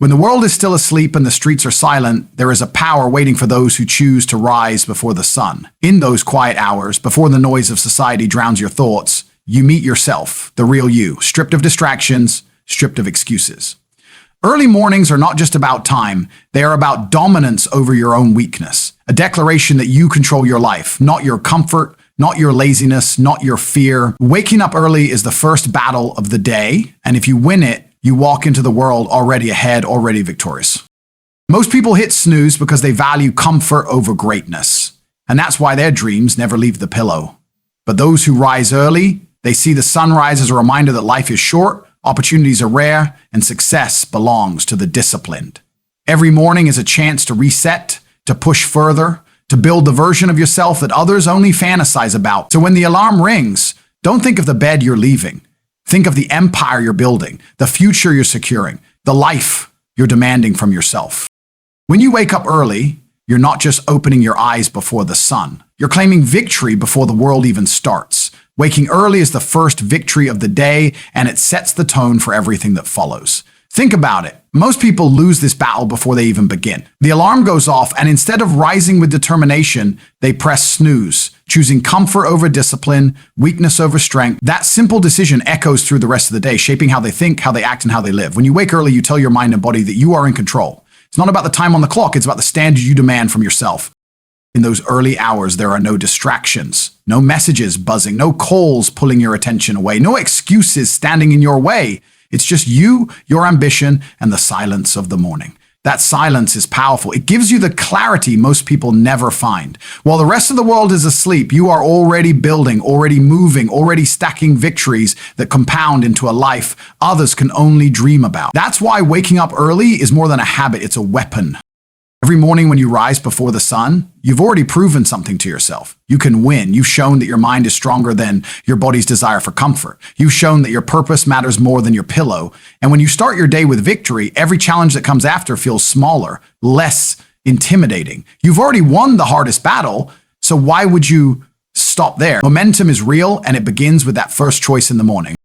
When the world is still asleep and the streets are silent, there is a power waiting for those who choose to rise before the sun. In those quiet hours, before the noise of society drowns your thoughts, you meet yourself, the real you, stripped of distractions, stripped of excuses. Early mornings are not just about time, they are about dominance over your own weakness. A declaration that you control your life, not your comfort, not your laziness, not your fear. Waking up early is the first battle of the day, and if you win it, you walk into the world already ahead, already victorious. Most people hit snooze because they value comfort over greatness, and that's why their dreams never leave the pillow. But those who rise early, they see the sunrise as a reminder that life is short, opportunities are rare, and success belongs to the disciplined. Every morning is a chance to reset, to push further, to build the version of yourself that others only fantasize about. So when the alarm rings, don't think of the bed you're leaving. Think of the empire you're building, the future you're securing, the life you're demanding from yourself. When you wake up early, you're not just opening your eyes before the sun. You're claiming victory before the world even starts. Waking early is the first victory of the day, and it sets the tone for everything that follows. Think about it. Most people lose this battle before they even begin. The alarm goes off, and instead of rising with determination, they press snooze, choosing comfort over discipline, weakness over strength. That simple decision echoes through the rest of the day, shaping how they think, how they act, and how they live. When you wake early, you tell your mind and body that you are in control. It's not about the time on the clock, it's about the standards you demand from yourself. In those early hours, there are no distractions, no messages buzzing, no calls pulling your attention away, no excuses standing in your way. It's just you, your ambition, and the silence of the morning. That silence is powerful. It gives you the clarity most people never find. While the rest of the world is asleep, you are already building, already moving, already stacking victories that compound into a life others can only dream about. That's why waking up early is more than a habit, it's a weapon. Every morning when you rise before the sun, you've already proven something to yourself. You can win. You've shown that your mind is stronger than your body's desire for comfort. You've shown that your purpose matters more than your pillow. And when you start your day with victory, every challenge that comes after feels smaller, less intimidating. You've already won the hardest battle, so why would you stop there? Momentum is real, and it begins with that first choice in the morning.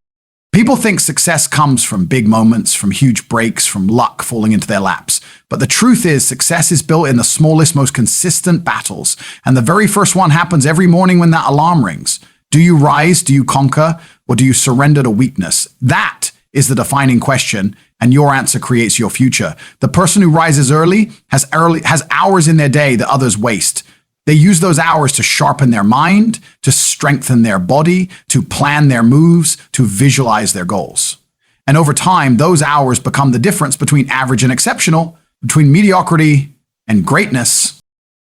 People think success comes from big moments, from huge breaks, from luck falling into their laps. But the truth is, success is built in the smallest, most consistent battles. And the very first one happens every morning when that alarm rings. Do you rise? Do you conquer? Or do you surrender to weakness? That is the defining question, and your answer creates your future. The person who rises early has hours in their day that others waste. They use those hours to sharpen their mind, to strengthen their body, to plan their moves, to visualize their goals. And over time, those hours become the difference between average and exceptional, between mediocrity and greatness.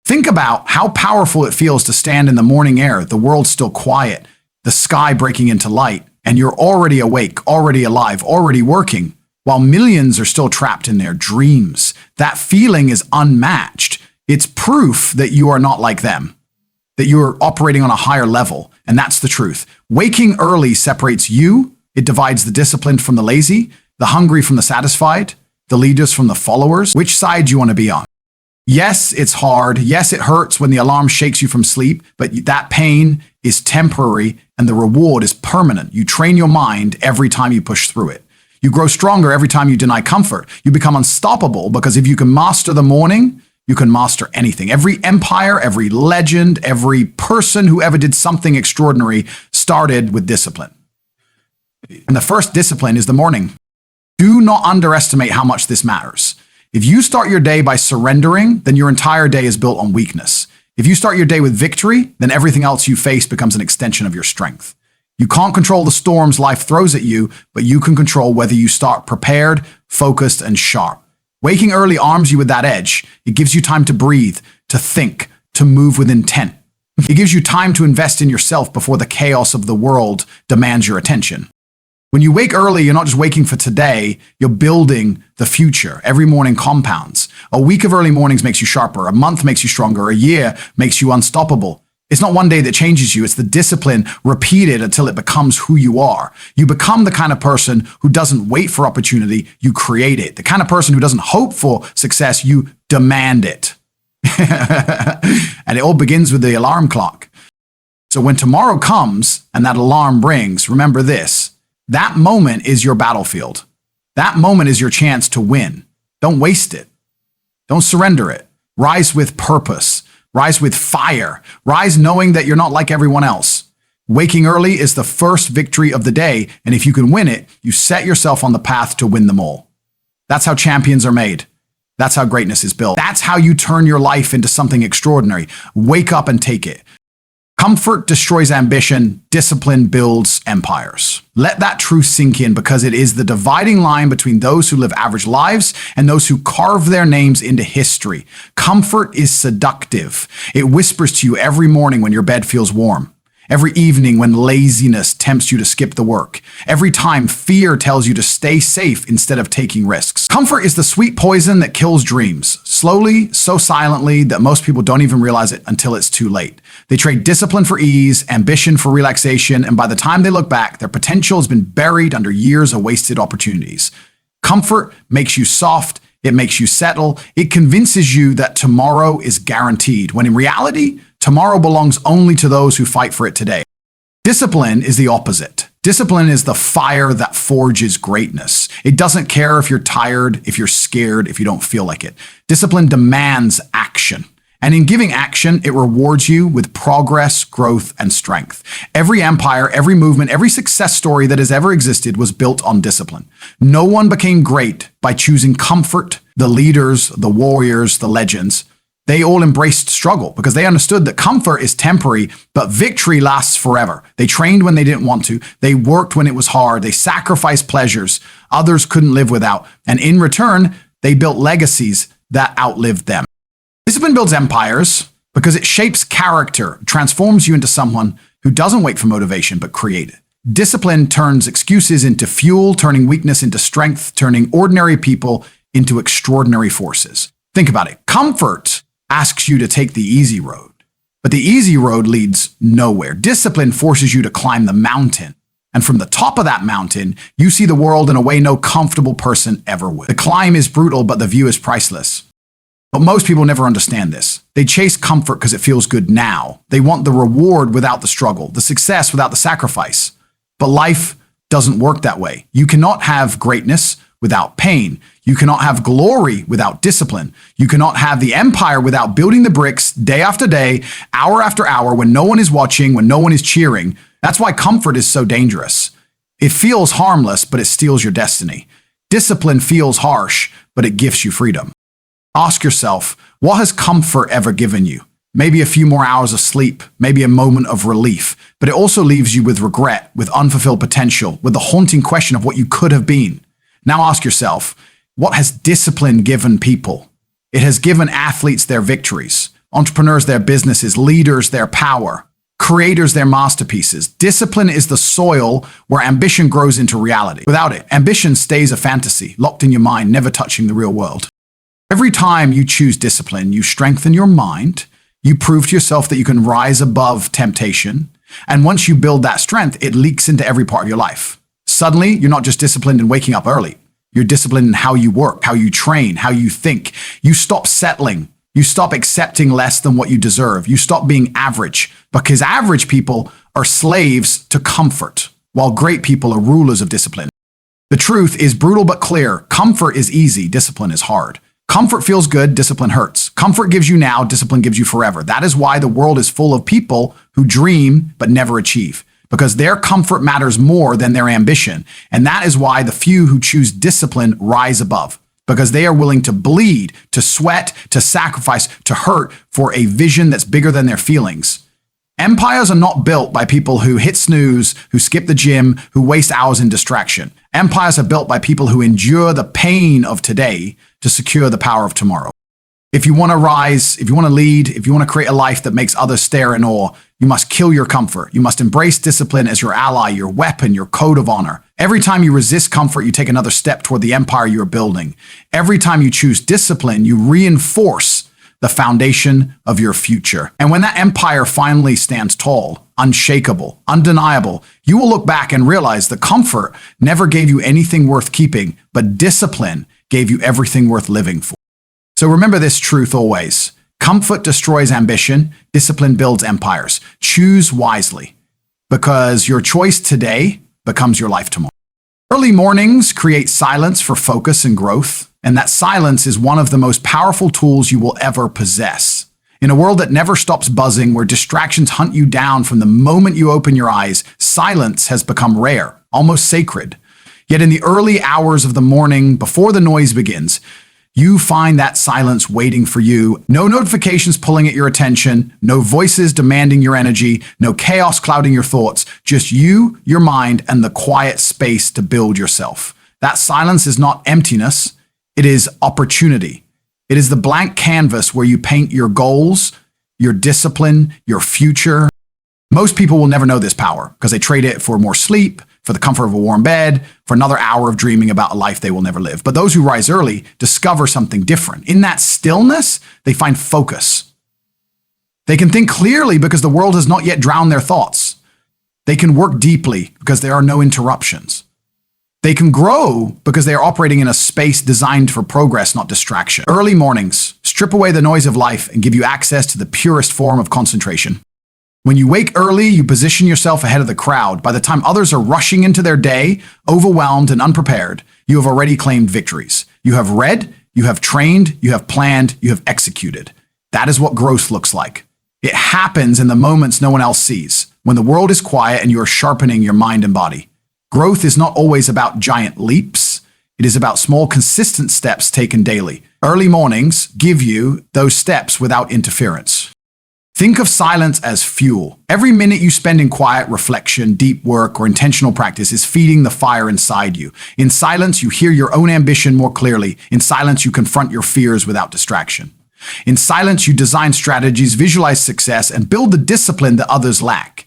Think about how powerful it feels to stand in the morning air, the world still quiet, the sky breaking into light, and you're already awake, already alive, already working, while millions are still trapped in their dreams. That feeling is unmatched. It's proof that you are not like them, that you're operating on a higher level, and that's the truth. Waking early separates you. It divides the disciplined from the lazy, the hungry from the satisfied, the leaders from the followers. Which side do you want to be on? Yes, it's hard. Yes, it hurts when the alarm shakes you from sleep, but that pain is temporary and the reward is permanent. You train your mind every time you push through it. You grow stronger every time you deny comfort. You become unstoppable because if you can master the morning, you can master anything. Every empire, every legend, every person who ever did something extraordinary started with discipline. And the first discipline is the morning. Do not underestimate how much this matters. If you start your day by surrendering, then your entire day is built on weakness. If you start your day with victory, then everything else you face becomes an extension of your strength. You can't control the storms life throws at you, but you can control whether you start prepared, focused, and sharp. Waking early arms you with that edge. It gives you time to breathe, to think, to move with intent. It gives you time to invest in yourself before the chaos of the world demands your attention. When you wake early, you're not just waking for today, you're building the future. Every morning compounds. A week of early mornings makes you sharper. A month makes you stronger. A year makes you unstoppable. It's not one day that changes you. It's the discipline repeated until it becomes who you are. You become the kind of person who doesn't wait for opportunity, you create it. The kind of person who doesn't hope for success, you demand it. And it all begins with the alarm clock. So when tomorrow comes and that alarm rings, remember this. That moment is your battlefield. That moment is your chance to win. Don't waste it. Don't surrender it. Rise with purpose. Rise with fire. Rise knowing that you're not like everyone else. Waking early is the first victory of the day, and if you can win it, you set yourself on the path to win them all. That's how champions are made. That's how greatness is built. That's how you turn your life into something extraordinary. Wake up and take it. Comfort destroys ambition. Discipline builds empires. Let that truth sink in, because it is the dividing line between those who live average lives and those who carve their names into history. Comfort is seductive. It whispers to you every morning when your bed feels warm. Every evening when laziness tempts you to skip the work. Every time fear tells you to stay safe instead of taking risks. Comfort is the sweet poison that kills dreams. Slowly, so silently that most people don't even realize it until it's too late. They trade discipline for ease, ambition for relaxation, and by the time they look back, their potential has been buried under years of wasted opportunities. Comfort makes you soft. It makes you settle. It convinces you that tomorrow is guaranteed, when in reality, tomorrow belongs only to those who fight for it today. Discipline is the opposite. Discipline is the fire that forges greatness. It doesn't care if you're tired, if you're scared, if you don't feel like it. Discipline demands action. And in giving action, it rewards you with progress, growth, and strength. Every empire, every movement, every success story that has ever existed was built on discipline. No one became great by choosing comfort. The leaders, the warriors, the legends, they all embraced struggle because they understood that comfort is temporary, but victory lasts forever. They trained when they didn't want to. They worked when it was hard. They sacrificed pleasures others couldn't live without. And in return, they built legacies that outlived them. Discipline builds empires because it shapes character, transforms you into someone who doesn't wait for motivation, but create it. Discipline turns excuses into fuel, turning weakness into strength, turning ordinary people into extraordinary forces. Think about it. Comfort asks you to take the easy road, but the easy road leads nowhere. Discipline forces you to climb the mountain. And from the top of that mountain, you see the world in a way no comfortable person ever would. The climb is brutal, but the view is priceless. But most people never understand this. They chase comfort because it feels good now. They want the reward without the struggle, the success without the sacrifice. But life doesn't work that way. You cannot have greatness without pain. You cannot have glory without discipline. You cannot have the empire without building the bricks day after day, hour after hour, when no one is watching, when no one is cheering. That's why comfort is so dangerous. It feels harmless, but it steals your destiny. Discipline feels harsh, but it gives you freedom. Ask yourself, what has comfort ever given you? Maybe a few more hours of sleep, maybe a moment of relief, but it also leaves you with regret, with unfulfilled potential, with the haunting question of what you could have been. Now ask yourself, what has discipline given people? It has given athletes their victories, entrepreneurs their businesses, leaders their power, creators their masterpieces. Discipline is the soil where ambition grows into reality. Without it, ambition stays a fantasy, locked in your mind, never touching the real world. Every time you choose discipline, you strengthen your mind, you prove to yourself that you can rise above temptation, and once you build that strength, it leaks into every part of your life. Suddenly, you're not just disciplined in waking up early. You're disciplined in how you work, how you train, how you think. You stop settling. You stop accepting less than what you deserve. You stop being average, because average people are slaves to comfort, while great people are rulers of discipline. The truth is brutal but clear. Comfort is easy, discipline is hard. Comfort feels good, discipline hurts. Comfort gives you now, discipline gives you forever. That is why the world is full of people who dream but never achieve, because their comfort matters more than their ambition. And that is why the few who choose discipline rise above, because they are willing to bleed, to sweat, to sacrifice, to hurt for a vision that's bigger than their feelings. Empires are not built by people who hit snooze, who skip the gym, who waste hours in distraction. Empires are built by people who endure the pain of today to secure the power of tomorrow. If you want to rise, if you want to lead, if you want to create a life that makes others stare in awe, you must kill your comfort. You must embrace discipline as your ally, your weapon, your code of honor. Every time you resist comfort, you take another step toward the empire you are building. Every time you choose discipline, you reinforce the foundation of your future. And when that empire finally stands tall, unshakable, undeniable, you will look back and realize that comfort never gave you anything worth keeping, but discipline gave you everything worth living for. So remember this truth always. Comfort destroys ambition. Discipline builds empires. Choose wisely, because your choice today becomes your life tomorrow. Early mornings create silence for focus and growth, And that silence is one of the most powerful tools you will ever possess. In a world that never stops buzzing, where distractions hunt you down from the moment you open your eyes, silence has become rare, almost sacred. Yet in the early hours of the morning, before the noise begins, you find that silence waiting for you. No notifications pulling at your attention, no voices demanding your energy, no chaos clouding your thoughts, just you, your mind, and the quiet space to build yourself. That silence is not emptiness, it is opportunity. It is the blank canvas where you paint your goals, your discipline, your future. Most people will never know this power because they trade it for more sleep, for the comfort of a warm bed, for another hour of dreaming about a life they will never live. But those who rise early discover something different. In that stillness, they find focus. They can think clearly because the world has not yet drowned their thoughts. They can work deeply because there are no interruptions. They can grow because they are operating in a space designed for progress, not distraction. Early mornings strip away the noise of life and give you access to the purest form of concentration. When you wake early, you position yourself ahead of the crowd. By the time others are rushing into their day, overwhelmed and unprepared, you have already claimed victories. You have read, you have trained, you have planned, you have executed. That is what growth looks like. It happens in the moments no one else sees, when the world is quiet and you are sharpening your mind and body. Growth is not always about giant leaps. It is about small, consistent steps taken daily. Early mornings give you those steps without interference. Think of silence as fuel. Every minute you spend in quiet reflection, deep work, or intentional practice is feeding the fire inside you. In silence, you hear your own ambition more clearly. In silence, you confront your fears without distraction. In silence, you design strategies, visualize success, and build the discipline that others lack.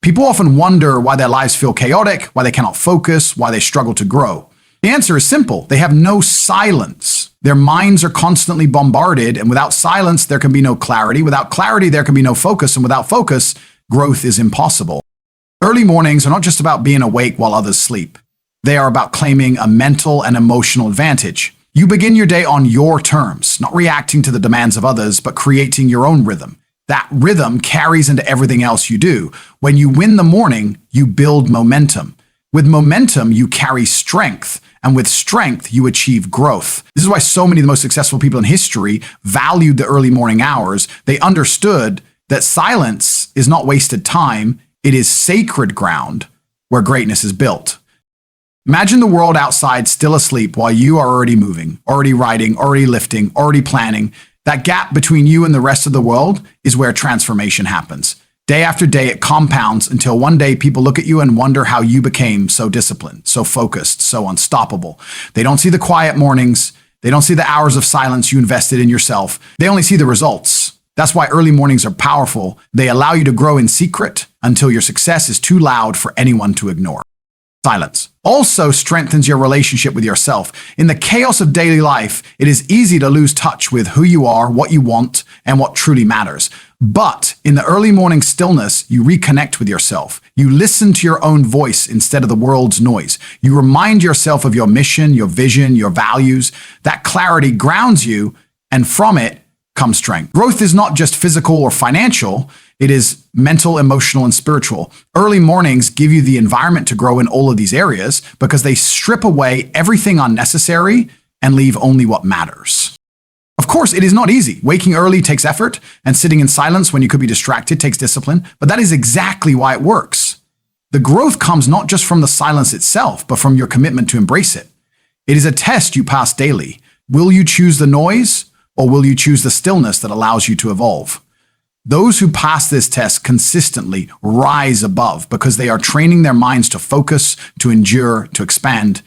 People often wonder why their lives feel chaotic, why they cannot focus, why they struggle to grow. The answer is simple. They have no silence. Their minds are constantly bombarded, and without silence, there can be no clarity. Without clarity, there can be no focus, and without focus, growth is impossible. Early mornings are not just about being awake while others sleep. They are about claiming a mental and emotional advantage. You begin your day on your terms, not reacting to the demands of others, but creating your own rhythm. That rhythm carries into everything else you do. When you win the morning, you build momentum. With momentum, you carry strength. And with strength, you achieve growth. This is why so many of the most successful people in history valued the early morning hours. They understood that silence is not wasted time. It is sacred ground where greatness is built. Imagine the world outside still asleep while you are already moving, already writing, already lifting, already planning. That gap between you and the rest of the world is where transformation happens. Day after day, it compounds until one day people look at you and wonder how you became so disciplined, so focused, so unstoppable. They don't see the quiet mornings. They don't see the hours of silence you invested in yourself. They only see the results. That's why early mornings are powerful. They allow you to grow in secret until your success is too loud for anyone to ignore. Silence also strengthens your relationship with yourself. In the chaos of daily life, it is easy to lose touch with who you are, what you want, and what truly matters. But in the early morning stillness, you reconnect with yourself. You listen to your own voice instead of the world's noise. You remind yourself of your mission, your vision, your values. That clarity grounds you, and from it comes strength. Growth is not just physical or financial. It is mental, emotional, and spiritual. Early mornings give you the environment to grow in all of these areas because they strip away everything unnecessary and leave only what matters. Of course, it is not easy. Waking early takes effort, and sitting in silence when you could be distracted takes discipline, but that is exactly why it works. The growth comes not just from the silence itself, but from your commitment to embrace it. It is a test you pass daily. Will you choose the noise, or will you choose the stillness that allows you to evolve? Those who pass this test consistently rise above because they are training their minds to focus, to endure, to expand.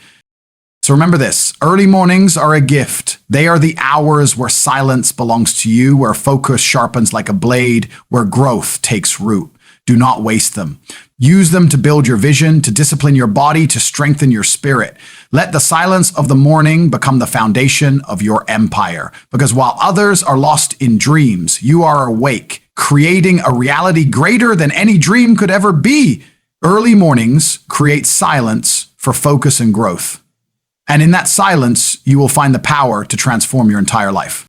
So remember this, early mornings are a gift. They are the hours where silence belongs to you, where focus sharpens like a blade, where growth takes root. Do not waste them. Use them to build your vision, to discipline your body, to strengthen your spirit. Let the silence of the morning become the foundation of your empire. Because while others are lost in dreams, you are awake, creating a reality greater than any dream could ever be. Early mornings create silence for focus and growth. And in that silence, you will find the power to transform your entire life.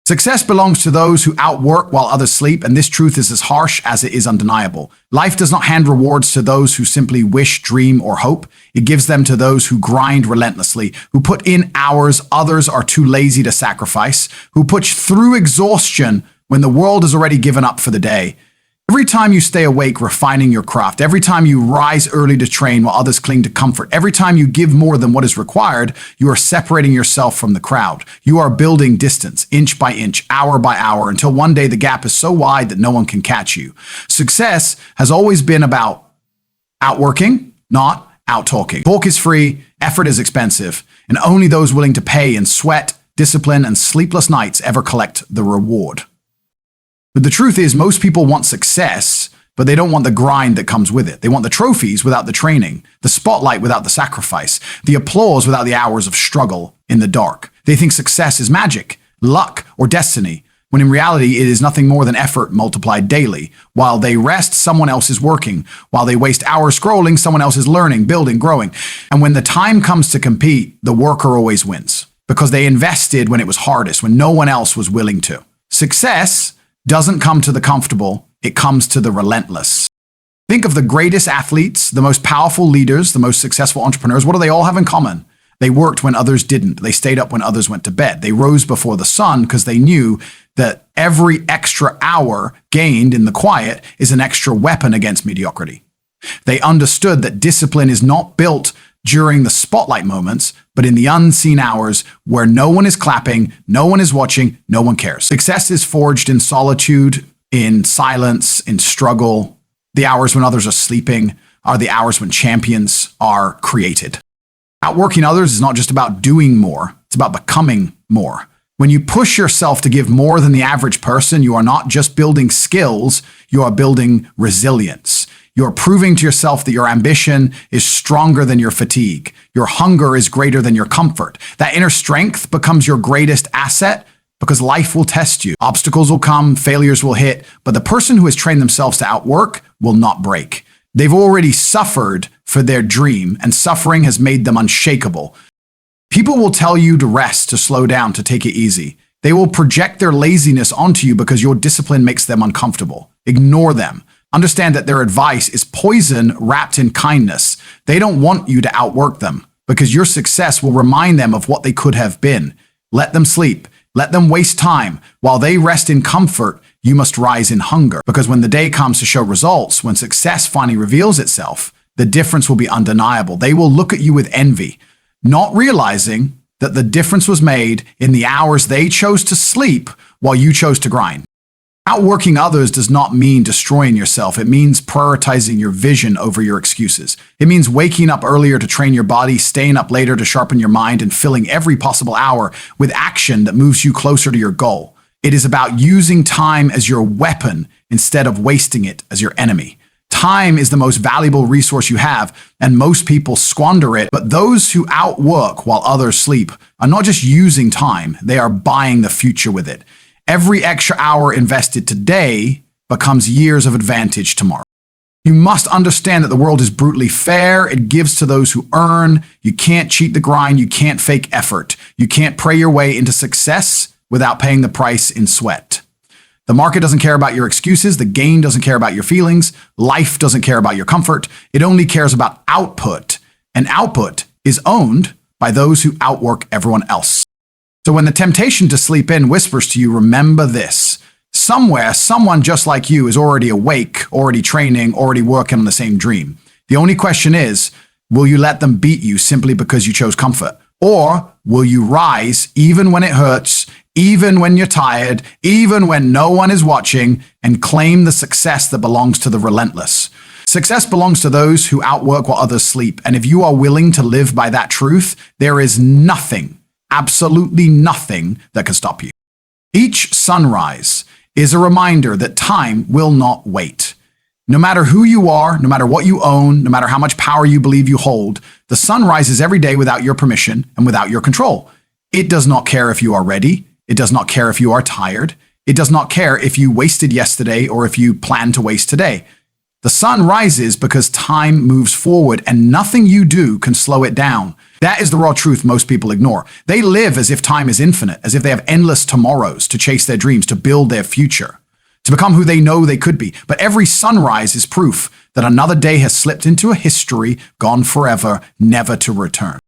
Success belongs to those who outwork while others sleep, and this truth is as harsh as it is undeniable. Life does not hand rewards to those who simply wish, dream, or hope. It gives them to those who grind relentlessly, who put in hours others are too lazy to sacrifice, who push through exhaustion when the world has already given up for the day. Every time you stay awake refining your craft, every time you rise early to train while others cling to comfort, every time you give more than what is required, you are separating yourself from the crowd. You are building distance, inch by inch, hour by hour, until one day the gap is so wide that no one can catch you. Success has always been about outworking, not out-talking. Talk is free, effort is expensive, and only those willing to pay in sweat, discipline, and sleepless nights ever collect the reward. But the truth is, most people want success, but they don't want the grind that comes with it. They want the trophies without the training, the spotlight without the sacrifice, the applause without the hours of struggle in the dark. They think success is magic, luck, or destiny, when in reality it is nothing more than effort multiplied daily. While they rest, someone else is working. While they waste hours scrolling, someone else is learning, building, growing. And when the time comes to compete, the worker always wins, because they invested when it was hardest, when no one else was willing to. Success doesn't come to the comfortable, it comes to the relentless. Think of the greatest athletes, the most powerful leaders, the most successful entrepreneurs. What do they all have in common? They worked when others didn't. They stayed up when others went to bed. They rose before the sun because they knew that every extra hour gained in the quiet is an extra weapon against mediocrity. They understood that discipline is not built during the spotlight moments, but in the unseen hours where no one is clapping, no one is watching, no one cares. Success is forged in solitude, in silence, in struggle. The hours when others are sleeping are the hours when champions are created. Outworking others is not just about doing more, it's about becoming more. When you push yourself to give more than the average person, you are not just building skills, you are building resilience. You're proving to yourself that your ambition is stronger than your fatigue. Your hunger is greater than your comfort. That inner strength becomes your greatest asset because life will test you. Obstacles will come, failures will hit, but the person who has trained themselves to outwork will not break. They've already suffered for their dream, and suffering has made them unshakable. People will tell you to rest, to slow down, to take it easy. They will project their laziness onto you because your discipline makes them uncomfortable. Ignore them. Understand that their advice is poison wrapped in kindness. They don't want you to outwork them because your success will remind them of what they could have been. Let them sleep. Let them waste time. While they rest in comfort, you must rise in hunger. Because when the day comes to show results, when success finally reveals itself, the difference will be undeniable. They will look at you with envy, not realizing that the difference was made in the hours they chose to sleep while you chose to grind. Outworking others does not mean destroying yourself. It means prioritizing your vision over your excuses. It means waking up earlier to train your body, staying up later to sharpen your mind, and filling every possible hour with action that moves you closer to your goal. It is about using time as your weapon instead of wasting it as your enemy. Time is the most valuable resource you have, and most people squander it. But those who outwork while others sleep are not just using time, they are buying the future with it. Every extra hour invested today becomes years of advantage tomorrow. You must understand that the world is brutally fair. It gives to those who earn. You can't cheat the grind. You can't fake effort. You can't pray your way into success without paying the price in sweat. The market doesn't care about your excuses. The game doesn't care about your feelings. Life doesn't care about your comfort. It only cares about output. And output is owned by those who outwork everyone else. So when the temptation to sleep in whispers to you, remember this. Somewhere, someone just like you is already awake, already training, already working on the same dream. The only question is, will you let them beat you simply because you chose comfort? Or will you rise even when it hurts, even when you're tired, even when no one is watching, and claim the success that belongs to the relentless? Success belongs to those who outwork while others sleep. And if you are willing to live by that truth, there is nothing, absolutely nothing that can stop you. Each sunrise is a reminder that time will not wait. No matter who you are, no matter what you own, no matter how much power you believe you hold, the sun rises every day without your permission and without your control. It does not care if you are ready. It does not care if you are tired. It does not care if you wasted yesterday or if you plan to waste today. The sun rises because time moves forward and nothing you do can slow it down. That is the raw truth most people ignore. They live as if time is infinite, as if they have endless tomorrows to chase their dreams, to build their future, to become who they know they could be. But every sunrise is proof that another day has slipped into a history, gone forever, never to return.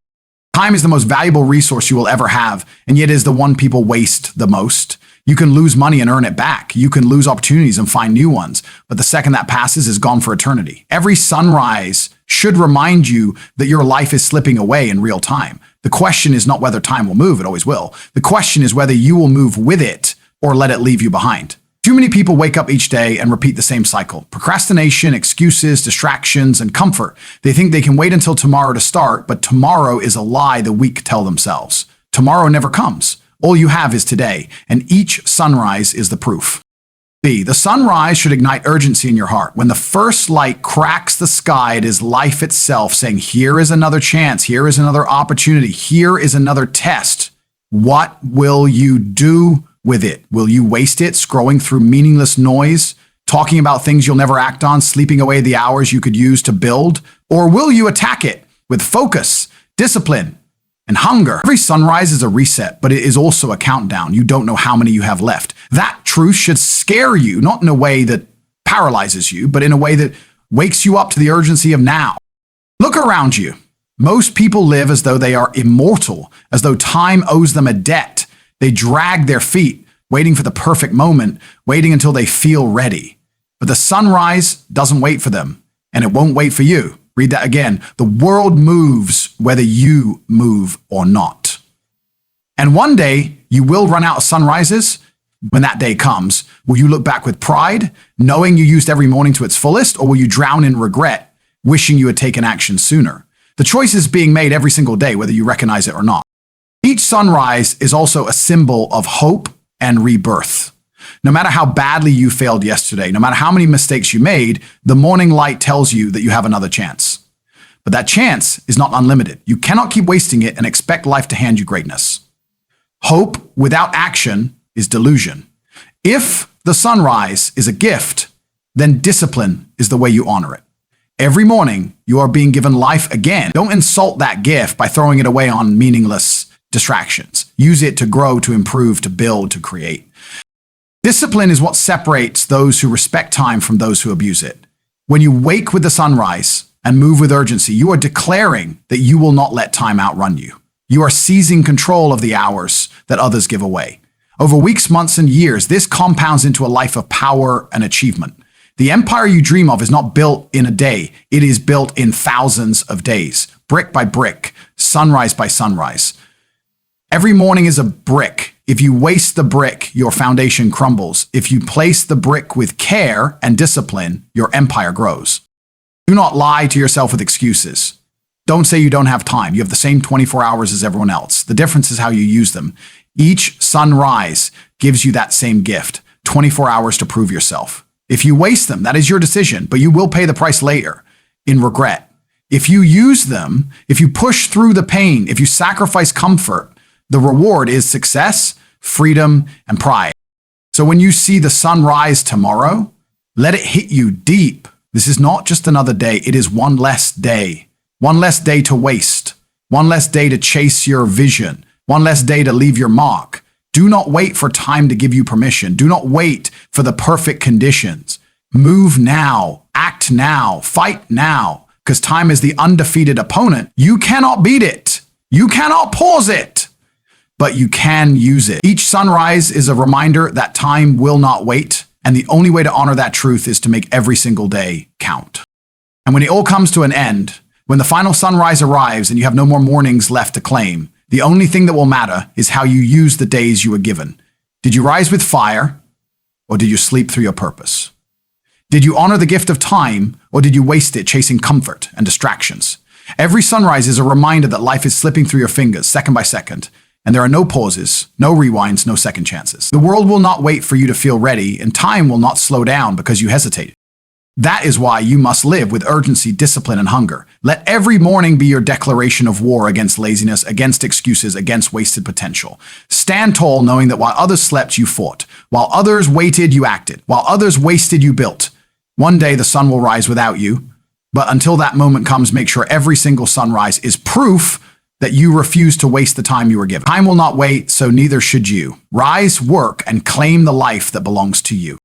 Time is the most valuable resource you will ever have, and yet is the one people waste the most. You can lose money and earn it back. You can lose opportunities and find new ones, but the second that passes is gone for eternity. Every sunrise should remind you that your life is slipping away in real time. The question is not whether time will move, it always will. The question is whether you will move with it or let it leave you behind. Too many people wake up each day and repeat the same cycle. Procrastination, excuses, distractions, and comfort. They think they can wait until tomorrow to start, but tomorrow is a lie the weak tell themselves. Tomorrow never comes. All you have is today, and each sunrise is the proof. B. The sunrise should ignite urgency in your heart. When the first light cracks the sky, it is life itself saying, here is another chance, here is another opportunity, here is another test. What will you do with it? Will you waste it scrolling through meaningless noise, talking about things you'll never act on, sleeping away the hours you could use to build? Or will you attack it with focus, discipline, and hunger? Every sunrise is a reset, but it is also a countdown. You don't know how many you have left. That truth should scare you, not in a way that paralyzes you, but in a way that wakes you up to the urgency of now. Look around you. Most people live as though they are immortal, as though time owes them a debt. They drag their feet, waiting for the perfect moment, waiting until they feel ready. But the sunrise doesn't wait for them, and it won't wait for you. Read that again. The world moves whether you move or not. And one day, you will run out of sunrises. When that day comes, will you look back with pride, knowing you used every morning to its fullest, or will you drown in regret, wishing you had taken action sooner? The choice is being made every single day, whether you recognize it or not. Each sunrise is also a symbol of hope and rebirth. No matter how badly you failed yesterday, no matter how many mistakes you made, the morning light tells you that you have another chance. But that chance is not unlimited. You cannot keep wasting it and expect life to hand you greatness. Hope without action is delusion. If the sunrise is a gift, then discipline is the way you honor it. Every morning, you are being given life again. Don't insult that gift by throwing it away on meaningless distractions. Use it to grow, to improve, to build, to create. Discipline is what separates those who respect time from those who abuse it. When you wake with the sunrise and move with urgency, you are declaring that you will not let time outrun you. You are seizing control of the hours that others give away. Over weeks, months, and years, this compounds into a life of power and achievement. The empire you dream of is not built in a day. It is built in thousands of days, brick by brick, sunrise by sunrise. Every morning is a brick. If you waste the brick, your foundation crumbles. If you place the brick with care and discipline, your empire grows. Do not lie to yourself with excuses. Don't say you don't have time. You have the same 24 hours as everyone else. The difference is how you use them. Each sunrise gives you that same gift, 24 hours to prove yourself. If you waste them, that is your decision, but you will pay the price later in regret. If you use them, if you push through the pain, if you sacrifice comfort, the reward is success, freedom, and pride. So when you see the sun rise tomorrow, let it hit you deep. This is not just another day. It is one less day. One less day to waste. One less day to chase your vision. One less day to leave your mark. Do not wait for time to give you permission. Do not wait for the perfect conditions. Move now. Act now. Fight now. Because time is the undefeated opponent. You cannot beat it. You cannot pause it. But you can use it. Each sunrise is a reminder that time will not wait, and the only way to honor that truth is to make every single day count. And when it all comes to an end, when the final sunrise arrives and you have no more mornings left to claim, the only thing that will matter is how you use the days you were given. Did you rise with fire, or did you sleep through your purpose? Did you honor the gift of time, or did you waste it chasing comfort and distractions? Every sunrise is a reminder that life is slipping through your fingers, second by second, and there are no pauses, no rewinds, no second chances. The world will not wait for you to feel ready, and time will not slow down because you hesitated. That is why you must live with urgency, discipline, and hunger. Let every morning be your declaration of war against laziness, against excuses, against wasted potential. Stand tall knowing that while others slept, you fought. While others waited, you acted. While others wasted, you built. One day the sun will rise without you, but until that moment comes, make sure every single sunrise is proof that you refuse to waste the time you were given. Time will not wait, so neither should you. Rise, work, and claim the life that belongs to you.